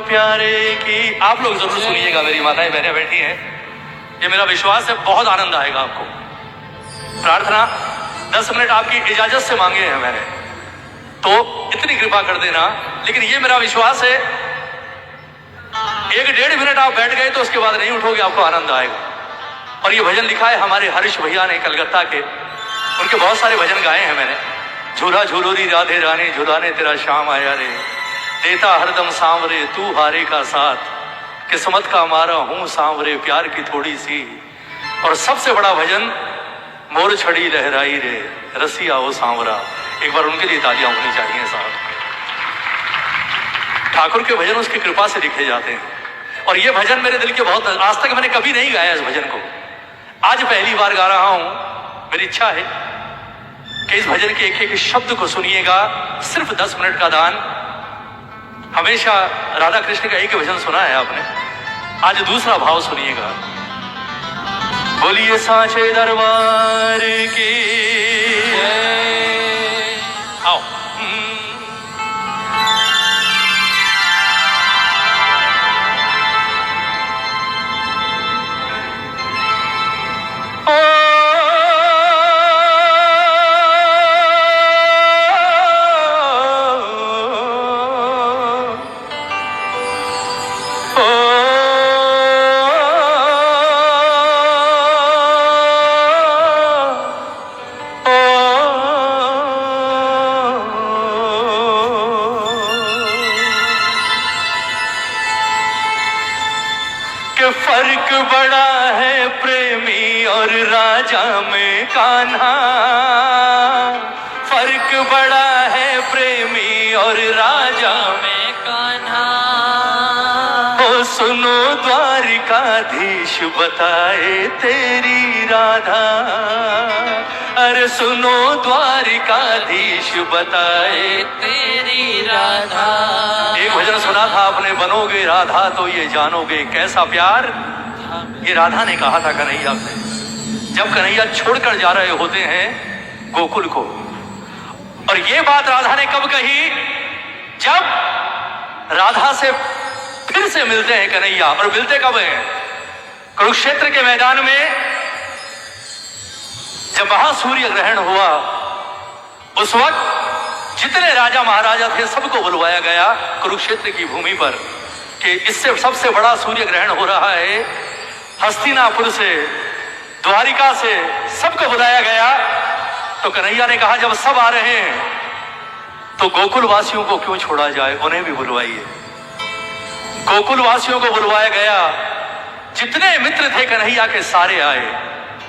प्यारे की आप लोग जरूर सुनिएगा, मेरी माताएं बहनें बैठी हैं, ये मेरा विश्वास है बहुत आनंद आएगा आपको। प्रार्थना 10 मिनट आपकी इजाजत से मांगे हैं मैंने, तो इतनी कृपा कर देना। लेकिन ये मेरा विश्वास है 1-1.5 मिनट आप बैठ गए तो उसके बाद नहीं उठोगे, आपको आनंद आएगा। और ये भजन लिखा है हमारे हरीश भैया ने कलकत्ता के, उनके बहुत सारे भजन गाए हैं मैंने। झूला झूलोरी राधे रानी झूलाने तेरा शाम आया रे, देता हरदम सांवरे तू हारे का साथ, किस्मत का मारा हूं सांवरे प्यार की थोड़ी सी। और सबसे बड़ा भजन मोर छड़ी लहराई रे रसिया ओ सांवरा। एक बार उनके लिए तालियां होनी चाहिए साहब। ठाकुर के भजन उसकी कृपा से लिखे जाते हैं, और ये भजन मेरे दिल के बहुत, आज तक मैंने कभी नहीं गाया इस भजन को, आज पहली बार गा रहा हूं। मेरी इच्छा है कि इस भजन के एक एक शब्द को सुनिएगा। सिर्फ 10 मिनट का दान। हमेशा राधा कृष्ण का एक भजन सुना है आपने, आज दूसरा भाव सुनिएगा। बोलिए सांचे दरबार की आओ। फर्क बड़ा है प्रेमी और राजा में कान्हा, फर्क बड़ा है प्रेमी और राजा में कान्हा। ओ सुनो द्वारिकाधीश बताए तेरी राधा, अरे सुनो द्वारिकाधीश बताए तेरी राधा। एक भजन सुना था आपने, बनोगे राधा तो ये जानोगे कैसा प्यार। ये राधा ने कहा था कन्हैया से, जब कन्हैया छोड़कर जा रहे होते हैं गोकुल को। और ये बात राधा ने कब कही, जब राधा से फिर से मिलते हैं कन्हैया। और मिलते कब हैं? कुरुक्षेत्र के मैदान में जब महासूर्य ग्रहण हुआ, उस वक्त जितने राजा महाराजा थे सबको बुलवाया गया कुरुक्षेत्र की भूमि पर कि इससे सबसे बड़ा सूर्य ग्रहण हो रहा है। हस्तिनापुर से, द्वारिका से सबको बुलाया गया। तो कन्हैया ने कहा जब सब आ रहे हैं तो गोकुल वासियों को क्यों छोड़ा जाए, उन्हें भी बुलवाइए। गोकुल वासियों को बुलवाया गया, जितने मित्र थे कन्हैया के सारे आए।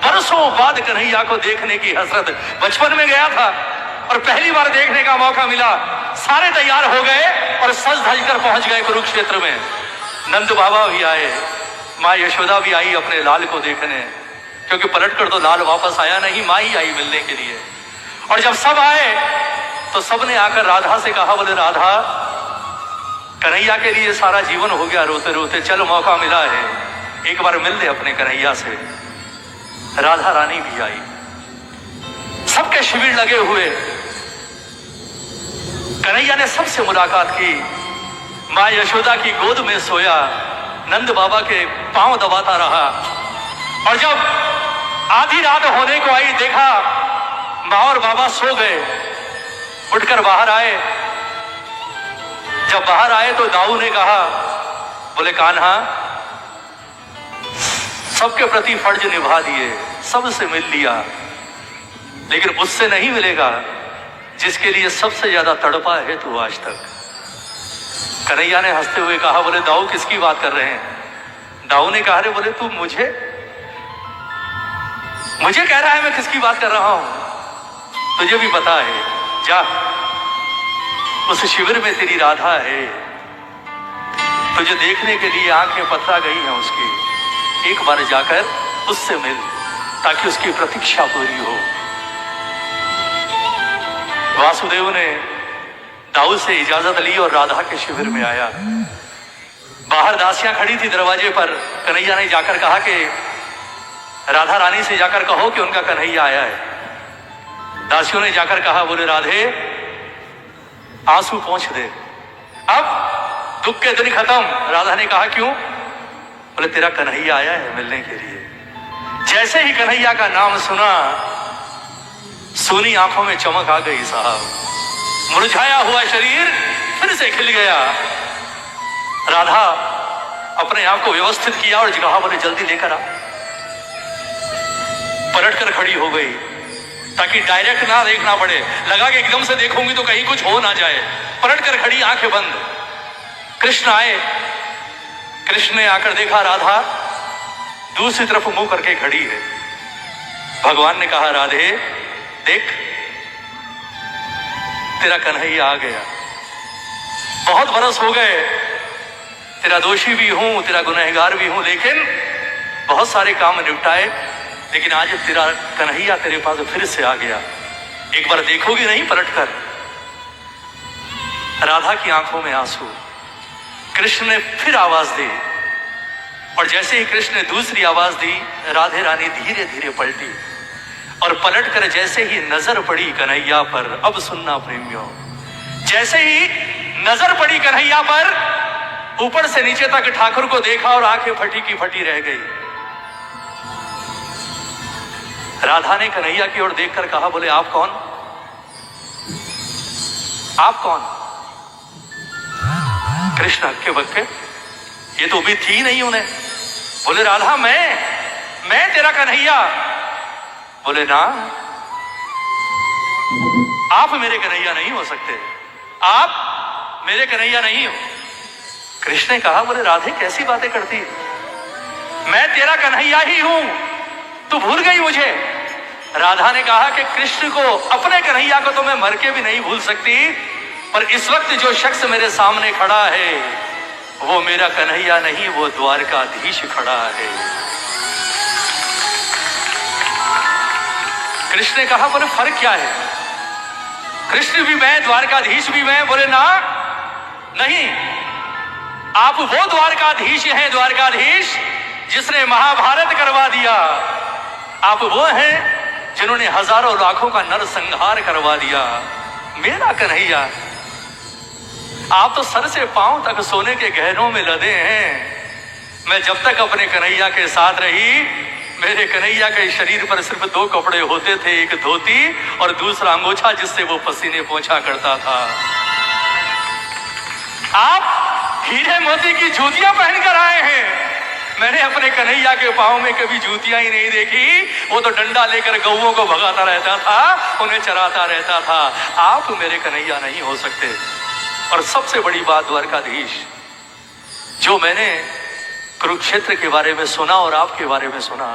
बरसों बाद कन्हैया को देखने की हसरत, बचपन में गया था और पहली बार देखने का मौका मिला। सारे तैयार हो गए और सज धज कर पहुंच गए कुरुक्षेत्र में। नंद बाबा भी आए, माँ यशोदा भी आई अपने लाल को देखने, क्योंकि पलटकर तो लाल वापस आया नहीं, माँ ही आई मिलने के लिए। और जब सब आए तो सबने आकर राधा से कहा, बोले राधा कन्हैया के लिए सारा जीवन हो गया रोते रोते, चल मौका मिला है एक बार मिल ले अपने कन्हैया से। राधा रानी भी आई, सबके शिविर लगे हुए। कन्हैया ने सबसे मुलाकात की, माँ यशोदा की गोद में सोया, नंद बाबा के पांव दबाता रहा। और जब आधी रात होने को आई, देखा माँ और बाबा सो गए, उठकर बाहर आए। जब बाहर आए तो दाऊ ने कहा, बोले कान्हा सबके प्रति फर्ज निभा दिए, सबसे मिल लिया, लेकिन उससे नहीं मिलेगा जिसके लिए सबसे ज्यादा तड़पा है तू आज तक। कन्हैया ने हंसते हुए कहा, बोले दाऊ किसकी बात कर रहे हैं? दाऊ ने कहा, रे बोले तू मुझे कह रहा है मैं किसकी बात कर रहा हूं? तुझे भी पता है, जा उस शिविर में तेरी राधा है, तुझे देखने के लिए आंखें पथरा गई हैं उसकी, एक बार जाकर उससे मिल ताकि उसकी प्रतीक्षा पूरी हो। वासुदेव ने दाऊ से इजाजत ली और राधा के शिविर में आया। बाहर दासियां खड़ी थी दरवाजे पर। कन्हैया ने जाकर कहा कि राधा रानी से जाकर कहो कि उनका कन्हैया आया है। दासियों ने जाकर कहा, बोले राधे आंसू पोंछ दे। अब दुख के दिन खत्म। राधा ने कहा क्यों? बोले तेरा कन्हैया आया है मिलने के लिए। जैसे ही कन्हैया का नाम सुना, सोनी आंखों में चमक आ गई साहब। मुरझाया हुआ शरीर फिर से खिल गया। राधा अपने आप को व्यवस्थित किया और कहा बोले जल्दी लेकर आ। पलटकर खड़ी हो गई ताकि डायरेक्ट ना देखना पड़े। लगा कि एकदम से देखूंगी तो कहीं कुछ हो ना जाए। पलटकर खड़ी, आंखें बंद। कृष्ण आए। कृष्ण ने आकर देखा राधा दूसरी तरफ मुंह करके खड़ी है। भगवान ने कहा राधे देख, तेरा कन्हैया आ गया। बहुत बरस हो गए, तेरा दोषी भी हूं, तेरा गुनहगार भी हूं, लेकिन बहुत सारे काम निपटाए, लेकिन आज तेरा कन्हैया तेरे पास फिर से आ गया। एक बार देखोगी नहीं पलटकर? राधा की आंखों में आंसू। कृष्ण ने फिर आवाज दी और जैसे ही कृष्ण ने दूसरी आवाज दी, राधे रानी धीरे धीरे पलटी और पलटकर जैसे ही नजर पड़ी कन्हैया पर, अब सुनना प्रेमियों, जैसे ही नजर पड़ी कन्हैया पर, ऊपर से नीचे तक ठाकुर को देखा और आंखें फटी की फटी रह गई। राधा ने कन्हैया की ओर देखकर कहा बोले आप कौन? आप कौन? कृष्ण हक्के बक्के, ये तो भी थी नहीं उन्हें। बोले राधा मैं तेरा कन्हैया। बोले ना, आप मेरे कन्हैया नहीं हो सकते, आप मेरे कन्हैया नहीं हो। कृष्ण ने कहा बोले राधे कैसी बातें करती, मैं तेरा कन्हैया ही हूं, तू भूल गई मुझे। राधा ने कहा कि कृष्ण को, अपने कन्हैया को तो मैं मर के भी नहीं भूल सकती, पर इस वक्त जो शख्स मेरे सामने खड़ा है वो मेरा कन्हैया नहीं, वो द्वारकाधीश खड़ा है। कृष्ण ने कहा बोले फर्क क्या है? कृष्ण भी मैं, द्वारकाधीश भी मैं। बोले ना, नहीं, आप वो द्वारकाधीश हैं, द्वारकाधीश जिसने महाभारत करवा दिया। आप वो हैं जिन्होंने हजारों लाखों का नरसंहार करवा दिया। मेरा कन्हैया, आप तो सर से पांव तक सोने के गहनों में लदे हैं। मैं जब तक अपने कन्हैया के साथ रही, मेरे कन्हैया के शरीर पर सिर्फ दो कपड़े होते थे, एक धोती और दूसरा अंगोछा जिससे वो पसीने पोंछा करता था। आप हीरे मोती की जूतियां पहनकर आए हैं, मैंने अपने कन्हैया के पांव में कभी जूतियां ही नहीं देखी। वो तो डंडा लेकर गौओं को भगाता रहता था, उन्हें चराता रहता था। आप मेरे कन्हैया नहीं हो सकते। और सबसे बड़ी बात द्वारकाधीश, जो मैंने कुरुक्षेत्र के बारे में सुना और आपके बारे में सुना,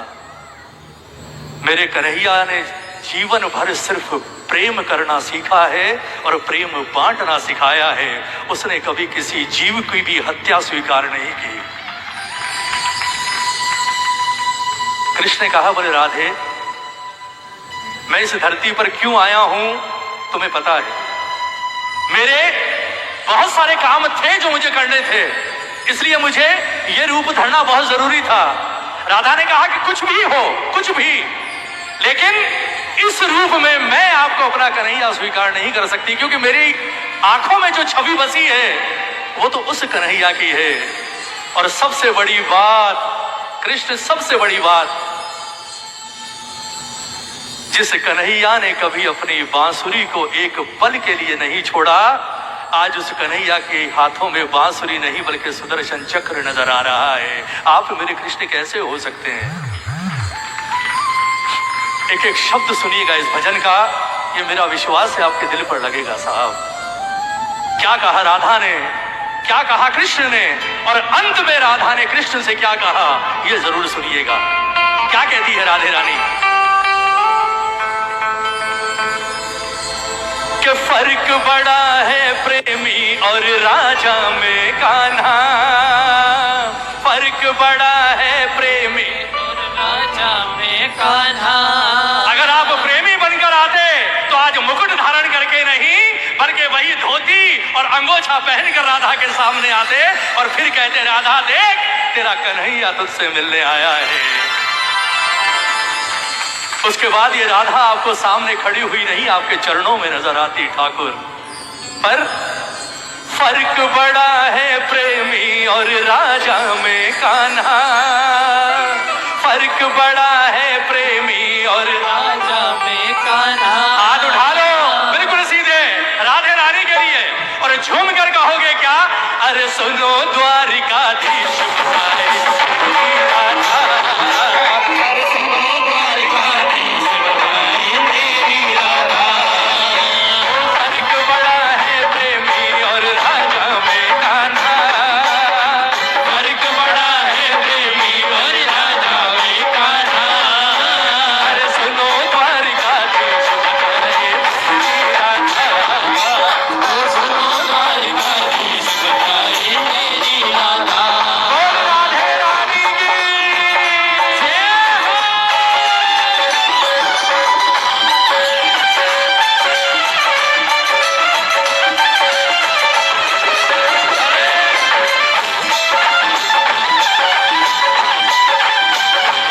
मेरे कन्हैया ने जीवन भर सिर्फ प्रेम करना सीखा है और प्रेम बांटना सिखाया है। उसने कभी किसी जीव की भी हत्या स्वीकार नहीं की। कृष्ण ने कहा बोले राधे, मैं इस धरती पर क्यों आया हूं तुम्हें पता है। मेरे बहुत सारे काम थे जो मुझे करने थे, इसलिए मुझे ये रूप धरना बहुत जरूरी था। राधा ने कहा कि कुछ भी हो, कुछ भी, लेकिन इस रूप में मैं आपको अपना कन्हैया स्वीकार नहीं कर सकती, क्योंकि मेरी आंखों में जो छवि बसी है वो तो उस कन्हैया की है। और सबसे बड़ी बात कृष्ण, सबसे बड़ी बात, जिस कन्हैया ने कभी अपनी बांसुरी को एक पल के लिए नहीं छोड़ा, आज उस कन्हैया के हाथों में बांसुरी नहीं बल्कि सुदर्शन चक्र नजर आ रहा है। आप मेरे कृष्ण कैसे हो सकते हैं? एक एक शब्द सुनिएगा इस भजन का, ये मेरा विश्वास है आपके दिल पर लगेगा साहब। क्या कहा राधा ने, क्या कहा कृष्ण ने, और अंत में राधा ने कृष्ण से क्या कहा, ये जरूर सुनिएगा। क्या कहती है राधे रानी कि फर्क बड़ा है प्रेमी और राजा में कान्हा, फर्क बड़ा है प्रेमी और राजा में कान्हा। अगर आप प्रेमी बनकर आते तो आज मुकुट धारण करके नहीं बल्कि वही धोती और अंगोछा पहनकर राधा के सामने आते और फिर कहते राधा देख, तेरा कन्हैया तुझसे मिलने आया है। उसके बाद ये राधा आपको सामने खड़ी हुई नहीं, आपके चरणों में नजर आती ठाकुर। पर फर्क बड़ा है प्रेमी और राजा में कान्हा, फर्क बड़ा है प्रेमी और राजा में कान्हा। हाथ उठा लो बिल्कुल सीधे राधे रानी के लिए और झूम कर कहोगे क्या? अरे सुनो द्वारिकाधीश बताए मेरी राधा, अरे सुनो द्वारिकाधीश बताए मेरी राधा। फर्क बड़ा है प्रेमी और राजा में कान्हा, फर्क बड़ा है प्रेमी और राजा में कान्हा। अरे सुनो द्वारिकाधीश बताए मेरी राधा। ओ सुनो द्वारिकाधीश बताए मेरी राधा। बोल राधे रानी की जय हो।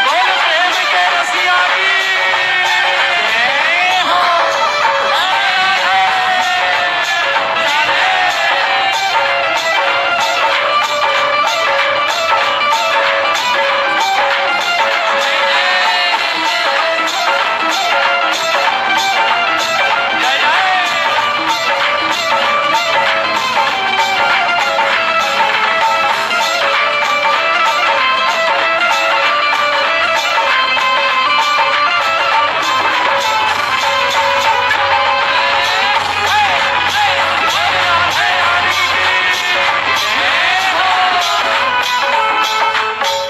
बोल प्रेम के रसिया की जय हो। जय जय।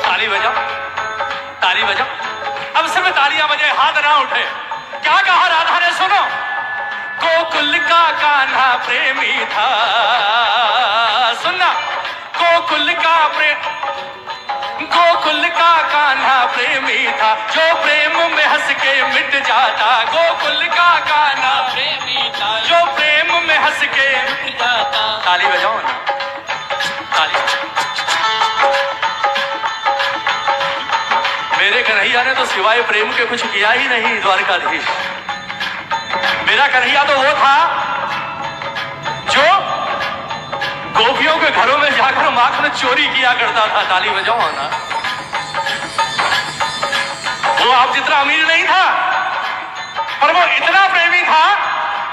ताली बजाओ, ताली बजाओ। अब सिर्फ तालियां बजे, हाथ ना उठे। क्या कहा राधा ने? सुनो। गोकुल का कान्हा प्रेमी था, सुनना। गोकुल का गोकुल का कान्हा प्रेमी था, जो प्रेम में हंस के मिट जाता। गोकुल का कान्हा प्रेमी था जो प्रेम में हंस के मिट जाता। ताली बजाओ ना, ताली। मेरे कन्हैया ने तो सिवाय प्रेम के कुछ किया ही नहीं द्वारकाधीश। मेरा कन्हैया तो वो था जो गोपियों के घरों में जाकर माखन चोरी किया करता था। ताली बजाओ ना। वो आप जितना अमीर नहीं था, पर वो इतना प्रेमी था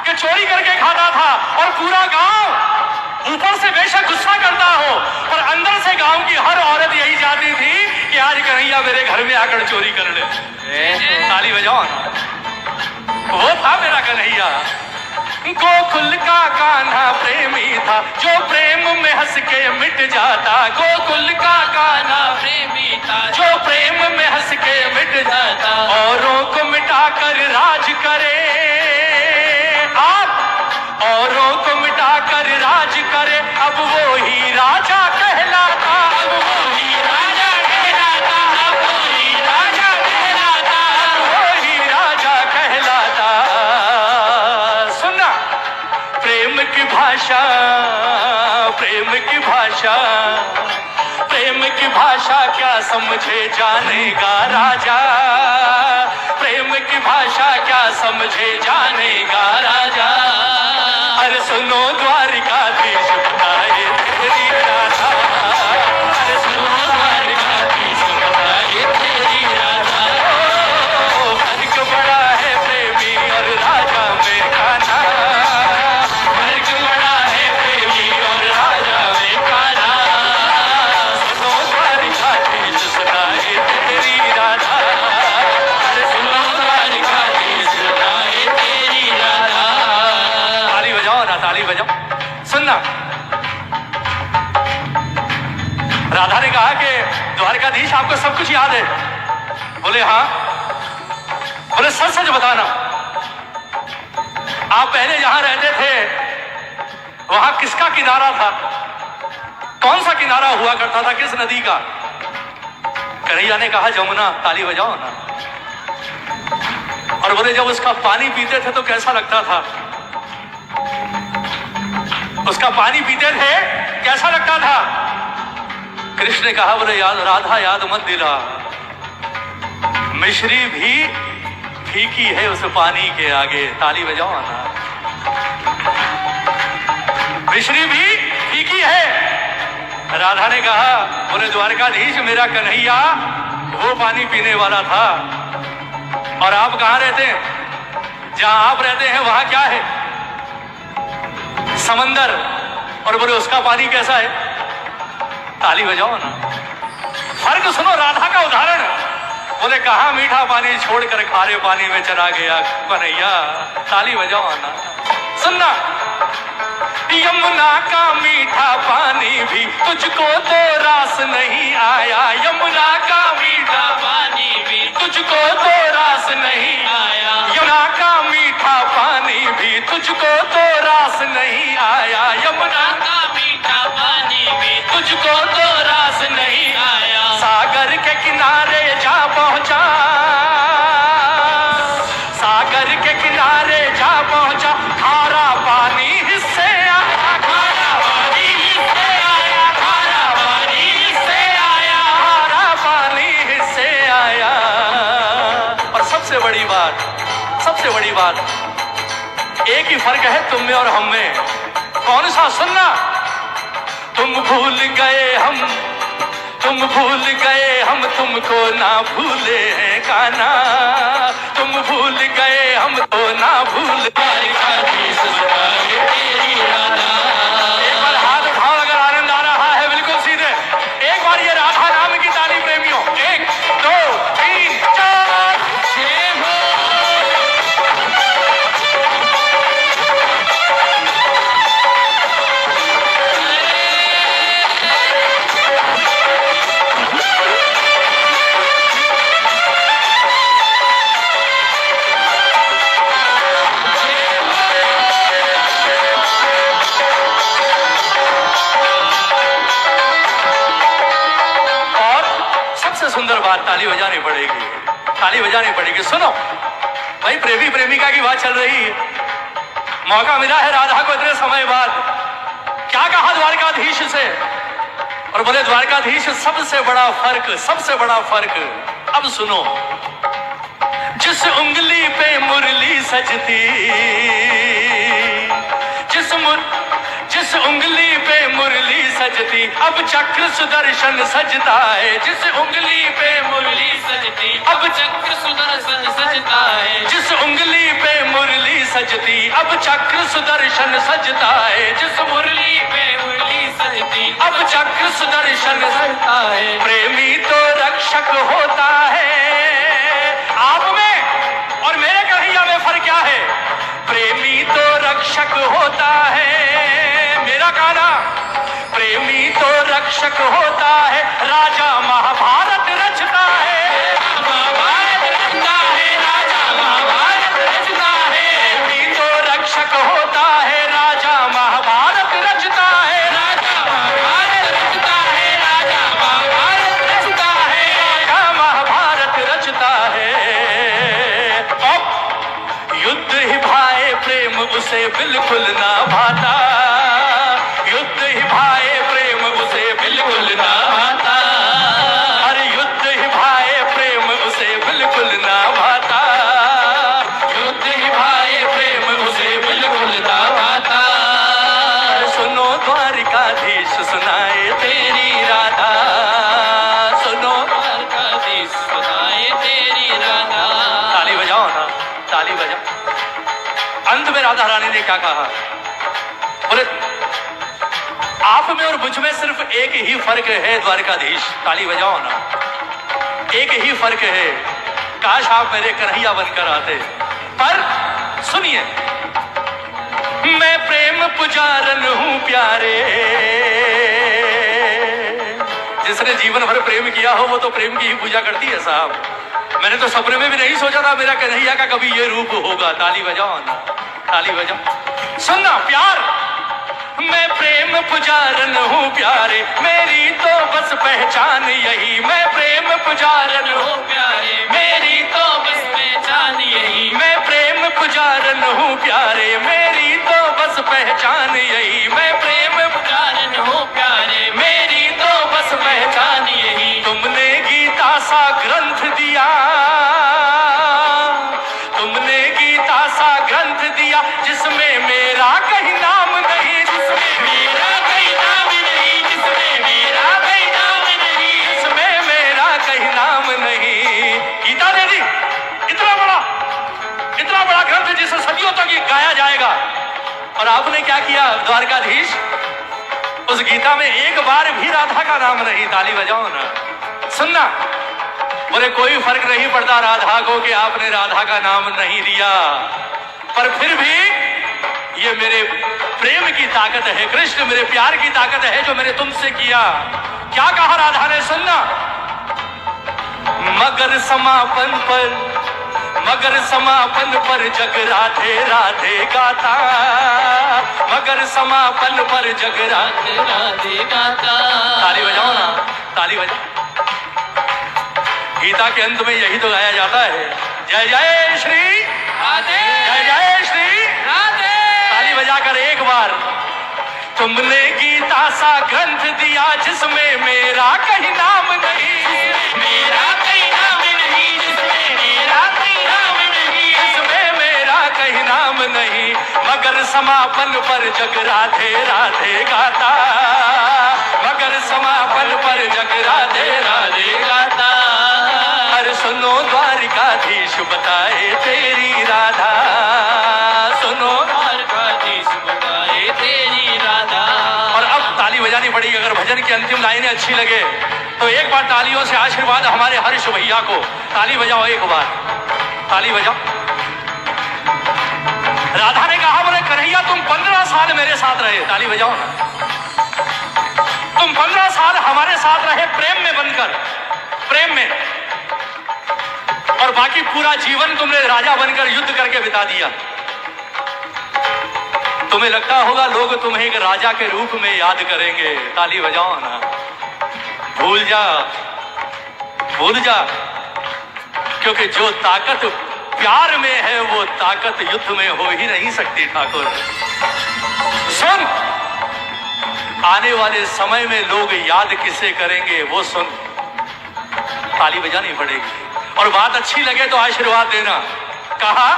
कि चोरी करके खाता था। और पूरा गांव ऊपर से बेशक गुस्सा करता हो, पर अंदर से गांव की हर औरत यही चाहती थी कि आज कन्हैया मेरे घर में आकर चोरी कर ले। ताली बजाओ ना। वो था मेरा कन्हैया। गोकुल का कान्हा प्रेमी था, जो प्रेम में हंस के मिट जाता। गोकुल का कान्हा प्रेमी था जो प्रेम में हंस के मिट जाता। औरों को मिटाकर राज करे आप, औरों को मिटाकर राज करे। अब वो ही राजा कहलाता, अब वो ही राजा कहलाता, अब वो ही राजा कहलाता, अब वो ही राजा कहलाता। सुनना। प्रेम की भाषा, प्रेम की भाषा, प्रेम की भाषा क्या समझे जानेगा राजा। प्रेम की भाषा क्या समझे जानेगा राजा। अरे सुनो द्वारिकाधीश बताए तेरी राधा, अरे सुनो द्वारिकाधीश बताए तेरी राधा। ओ, फर्क बड़ा है प्रेमी और राजा में कान्हा, फर्क बड़ा है प्रेमी और राजा में कान्हा। सुनो द्वारिकाधीश सुनाए तेरी राधा, अरे सुनो द्वारिकाधीश सुनाए तेरी राधा। ताली बजाओ ना, ताली बजाओ। सुनना। राधा ने कहा कि द्वारकाधीश आपको सब कुछ याद है? बोले हाँ। बोले सच सच बताना, आप पहले जहां रहते थे वहां किसका किनारा था? कौन सा किनारा हुआ करता था? किस नदी का? कन्हैया ने कहा जमुना। ताली बजाओ ना। और बोले जब उसका पानी पीते थे तो कैसा लगता था? उसका पानी पीते थे कैसा लगता था? कृष्ण ने कहा बोले याद राधा याद मत दिला, मिश्री भी फीकी है उस पानी के आगे। ताली बजाओ ना। मिश्री भी पानी है। राधा ने कहा, बोले द्वारकाधीश, मेरा कन्हैया वो पानी पीने वाला था। और आप कहां रहते हैं? जहां आप रहते हैं वहां क्या है? समंदर। और बोले उसका पानी कैसा है? ताली बजाओ ना। फर्क सुनो राधा का उदाहरण। बोले कहा मीठा पानी छोड़कर खारे पानी में चला गया कन्हैया। ताली बजाओ ना। सुनना, यमुना का मीठा पानी भी तुझको तो रास नहीं आया। यमुना का मीठा पानी भी तुझको तो रास नहीं आया। यमुना का मीठा पानी भी तुझको तो रास नहीं आया। यमुना का मीठा पानी भी तुझको तो रास नहीं आया। सागर के किनारे जा पहुंचा, सागर के किनारे जा पहुंचा, खारा पानी हिस्से आया। खारा पानी हिस्से आया। खारा पानी हिस्से आया। खारा पानी हिस्से आया। और सबसे बड़ी बात, सबसे बड़ी बात, एक ही फर्क है तुम में और हम में। कौन सा? सुनना, तुम भूल गए हम, तुम भूल गए हम तुमको ना भूले हैं कान्हा। तुम भूल गए हम तो ना भूले। द्वारकाधीश सुनाए तेरी राधा। एक बार हाथ उठाओ अगर आनंद आ रहा है, बिल्कुल सीधे। एक बार ये राधा नाम की ताली प्रेमियों। 1 2 3 4। जय हो। और सबसे सुंदर बात, ताली बजानी पड़ेगी, ताली बजानी पड़ेगी। सुनो भाई, प्रेमी प्रेमिका की बात चल रही है। मौका मिला है राधा को इतने समय बाद। क्या कहा द्वारकाधीश से? और बोले द्वारकाधीश, सबसे बड़ा फर्क, सबसे बड़ा फर्क। अब सुनो, जिस उंगली पे मुरली सजती, जिस उंगली पे मुरली सजती, अब चक्र सुदर्शन सजता है। जिस उंगली पे मुरली सजती अब चक्र सुदर्शन सजता है। जिस उंगली पे मुरली सजती, अब चक्र सुदर्शन सजता है। जिस मुरली पे मुरली सजती अब चक्र सुदर्शन सजता है। प्रेमी तो रक्षक होता है। आप में और मेरे कन्हैया में फर्क क्या है? प्रेमी तो रक्षक होता है। मेरा कान्हा प्रेमी तो रक्षक होता है। राजा महाभारत रचता है। महाभारत रचता है। राजा महाभारत रचता है। प्रेमी तो रक्षक होता है। राजा महाभारत रचता है। राजा महाभारत रचता है। राजा महाभारत रचता है। राजा महाभारत रचता है। अब युद्ध ही भाए प्रेम उसे बिल्कुल ना भाता। युद्ध ही भाए प्रेम उसे बिल्कुल ना भाता। अरे युद्ध ही भाए प्रेम उसे बिल्कुल ना भाता। युद्ध ही भाए प्रेम उसे बिल्कुल ना भाता। सुनो द्वारकाधीश सुनाए तेरी राधा। सुनो द्वारकाधीश सुनाए तेरी राधा। ताली बजाओ ना, ताली बजाओ। अंत में राधा रानी ने क्या कहा? बोले आप में और मुझ में सिर्फ एक ही फर्क है द्वारकाधीश। ताली बजाओ ना। एक ही फर्क है, काश आप मेरे कन्हैया बनकर आते। पर सुनिए, मैं प्रेम पुजारन हूं प्यारे। जिसने जीवन भर प्रेम किया हो वो तो प्रेम की ही पूजा करती है साहब। मैंने तो सपने में भी नहीं सोचा था मेरा कन्हैया का कभी ये रूप होगा। ताली बजाओ ना, ताली बजाओ। सुनना, प्यार, मैं प्रेम पुजारन हूँ प्यारे। मेरी तो बस पहचान यही। मैं प्रेम पुजारन हूँ प्यारे। मेरी तो बस पहचान यही। मैं प्रेम पुजारन हूँ प्यारे। मेरी तो बस पहचान यही। मैं प्रेम पुजारन हो प्यारे। मेरी तो बस पहचान यही। तुमने गीता सा ग्रंथ दिया, तुमने गीता सा ग्रंथ दिया, जिसमें मेरा कहीं नाम नहीं। जिसमें मेरा कहीं नाम और आपने क्या किया द्वारकाधीश? उस गीता में एक बार भी राधा का नाम नहीं। ताली बजाओ ना। सुनना, बोले कोई फर्क नहीं पड़ता राधा को कि आपने राधा का नाम नहीं लिया, पर फिर भी ये मेरे प्रेम की ताकत है, कृष्ण मेरे प्यार की ताकत है जो मैंने तुमसे किया। क्या कहा राधा ने? सुनना, मगर समापन पर जग राधे राधे गाता, मगर समापन पर जग राधे राधे गाता। ताली बजाओ ना, ताली बजाओ। गीता के अंत में यही तो गाया जाता है, जय जय श्री राधे, जय जय श्री राधे। ताली बजाकर एक बार। तुमने गीता सा ग्रंथ दिया जिसमें मेरा कहीं नाम नहीं, मेरा कहीं नाम नहीं, जिसमें मेरा कहीं नाम नहीं, जिसमें मेरा कहीं नाम नहीं, मगर समापन पर जग राधे राधे गाता, मगर समापन पर जग राधे राधे गाता। अरे सुनो द्वारिकाधीश बताए तेरी राधा, सुनो द्वारकाधीश बताए तेरी राधा। और अब ताली बजानी पड़ेगी। अगर भजन की अंतिम लाइनें अच्छी लगे तो एक बार तालियों से आशीर्वाद हमारे हर्ष भैया को। ताली बजाओ एक बार, ताली बजाओ। राधा ने कहा, बोले कन्हैया तुम 15 साल मेरे साथ रहे। ताली बजाओ ना। तुम 15 साल हमारे साथ रहे प्रेम में बनकर, प्रेम में, और बाकी पूरा जीवन तुमने राजा बनकर युद्ध करके बिता दिया। तुम्हें लगता होगा लोग तुम्हें एक राजा के रूप में याद करेंगे। ताली बजाओ ना। भूल जा, भूल जा, क्योंकि जो ताकत प्यार में है वो ताकत युद्ध में हो ही नहीं सकती ठाकुर। सुन, आने वाले समय में लोग याद किसे करेंगे वो सुन। ताली बजानी पड़ेगी और बात अच्छी लगे तो आशीर्वाद देना। कहा,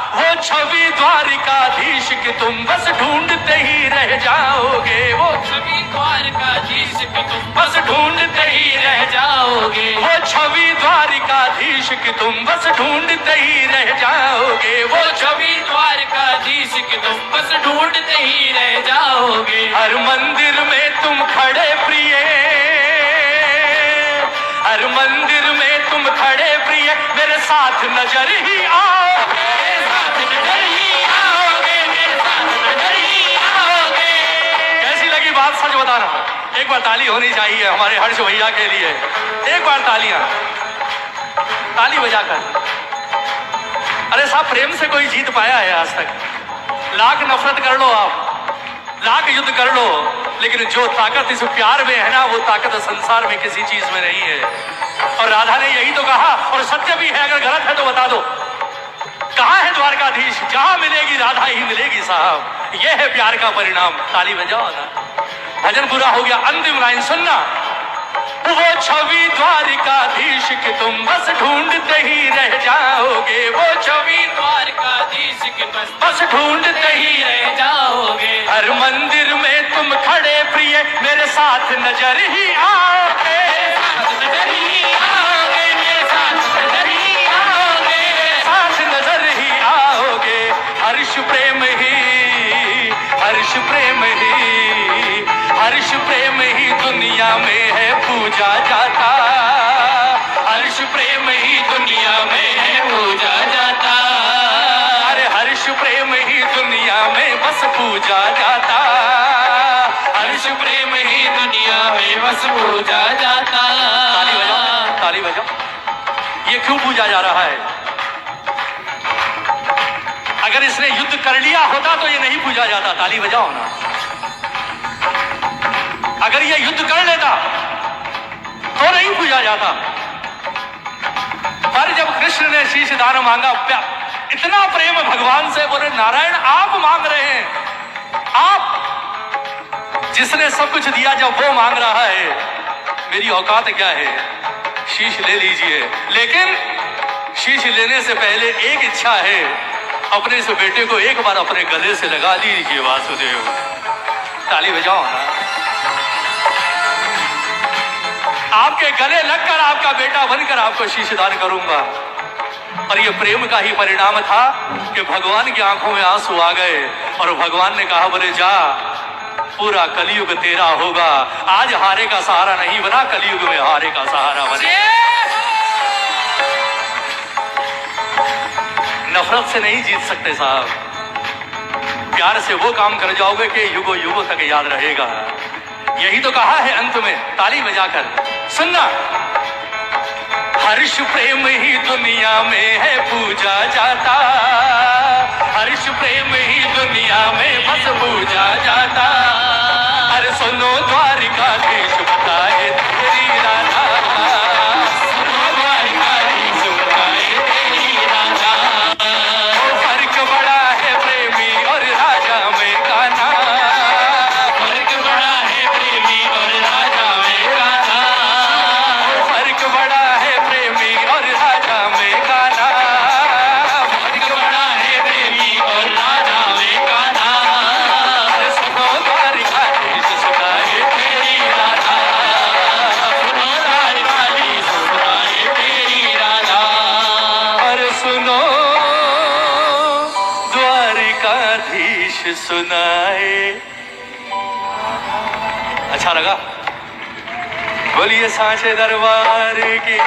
वो छवि द्वारिकाधीश की तुम बस ढूंढते ही रह जाओगे, वो छवि द्वारकाधीश की तुम बस ढूंढते ही रह जाओगे, वो छवि द्वारिकाधीश की तुम बस ढूंढते ही रह जाओगे, वो वो छवि द्वारकाधीश की तुम बस ढूंढते ही रह जाओगे। हर मंदिर में तुम खड़े प्रिय, हर मंदिर में तुम खड़े प्रिय, मेरे साथ नजर ही आओगे, मेरे साथ नजर ही आओगे, मेरे साथ नजर ही आओगे। कैसी लगी बात? सच बताना। एक बार ताली होनी चाहिए हमारे हर्ष भैया के लिए। एक बार तालियां, ताली बजाकर। अरे साहब, प्रेम से कोई जीत पाया है आज तक? लाख नफरत कर लो आप, लाख युद्ध कर लो, लेकिन जो ताकत इस प्यार में है ना, वो ताकत संसार में किसी चीज में नहीं है। और राधा ने यही तो कहा, और सत्य भी है, अगर गलत है तो बता दो। कहाँ है द्वारकाधीश? जहां मिलेगी राधा ही मिलेगी साहब। यह है प्यार का परिणाम। ताली बजाओ ना। भजन पूरा हो गया, अंतिम लाइन सुनना। वो छवि द्वारिकाधीश की तुम बस ढूंढते ही रह जाओगे, वो छवि द्वारकाधीश की बस ढूंढते ही रह जाओगे। हर मंदिर में तुम खड़े प्रिय, मेरे साथ नजर ही आओगे, नजर ही आओगे, मेरे साथ नजर ही आओगे, साथ नजर ही आओगे। हर्ष प्रेम ही, हर्ष प्रेम ही, हर्ष प्रेम ही दुनिया में है पूजा जाता, हर्ष प्रेम ही दुनिया में है पूजा जाता। अरे हर्ष प्रेम ही दुनिया में बस पूजा जाता, हर्ष प्रेम ही दुनिया में बस पूजा जाता। ताली बजाओ, ताली बजाओ। ये क्यों पूजा जा रहा है? अगर इसने युद्ध कर लिया होता तो ये नहीं पूजा जाता। ताली बजाओ ना। अगर ये युद्ध कर लेता तो नहीं पूजा जाता। पर जब कृष्ण ने शीश दान मांगा, इतना प्रेम भगवान से, बोले नारायण आप मांग रहे हैं, आप जिसने सब कुछ दिया, जब वो मांग रहा है, मेरी औकात क्या है? शीश ले लीजिए। लेकिन शीश लेने से पहले एक इच्छा है, अपने इस बेटे को एक बार अपने गले से लगा लीजिए वासुदेव। ताली बजाओ ना। आपके गले लगकर आपका बेटा बनकर आपको शीश दान करूंगा। और ये प्रेम का ही परिणाम था कि भगवान की आंखों में आंसू आ गए और भगवान ने कहा, बोले जा, पूरा कलयुग तेरा होगा। आज हारे का सहारा नहीं बना, कलयुग में हारे का सहारा बने। नफरत से नहीं जीत सकते साहब, प्यार से वो काम कर जाओगे कि युगों युगों तक याद रहेगा। यही तो कहा है अंत में, ताली बजाकर सुनना। हर्ष प्रेम ही दुनिया में है पूजा जाता, हर्ष प्रेम ही दुनिया में बस पूजा जाता। अरे सुनो द्वारिकाधीश बताए तेरी राधा, सुनो द्वारिकाधीश बताए तेरी राधा। फर्क बड़ा है प्रेमी और राजा में गाना, फर्क बड़ा है प्रेमी और राजा में गाना, फर्क बड़ा है प्रेमी और राजा में गाना, फर्क बड़ा है प्रेमी और राजा में गाना। सुनो द्वारिकाधीश सुनाए तेरी राधा, सुनो द्वारिकाधीश सुनाए तेरी राधा। और सुनो द्वारिकाधीश सुनाए। अच्छा लगा? बोलिए सांचे दरबार की।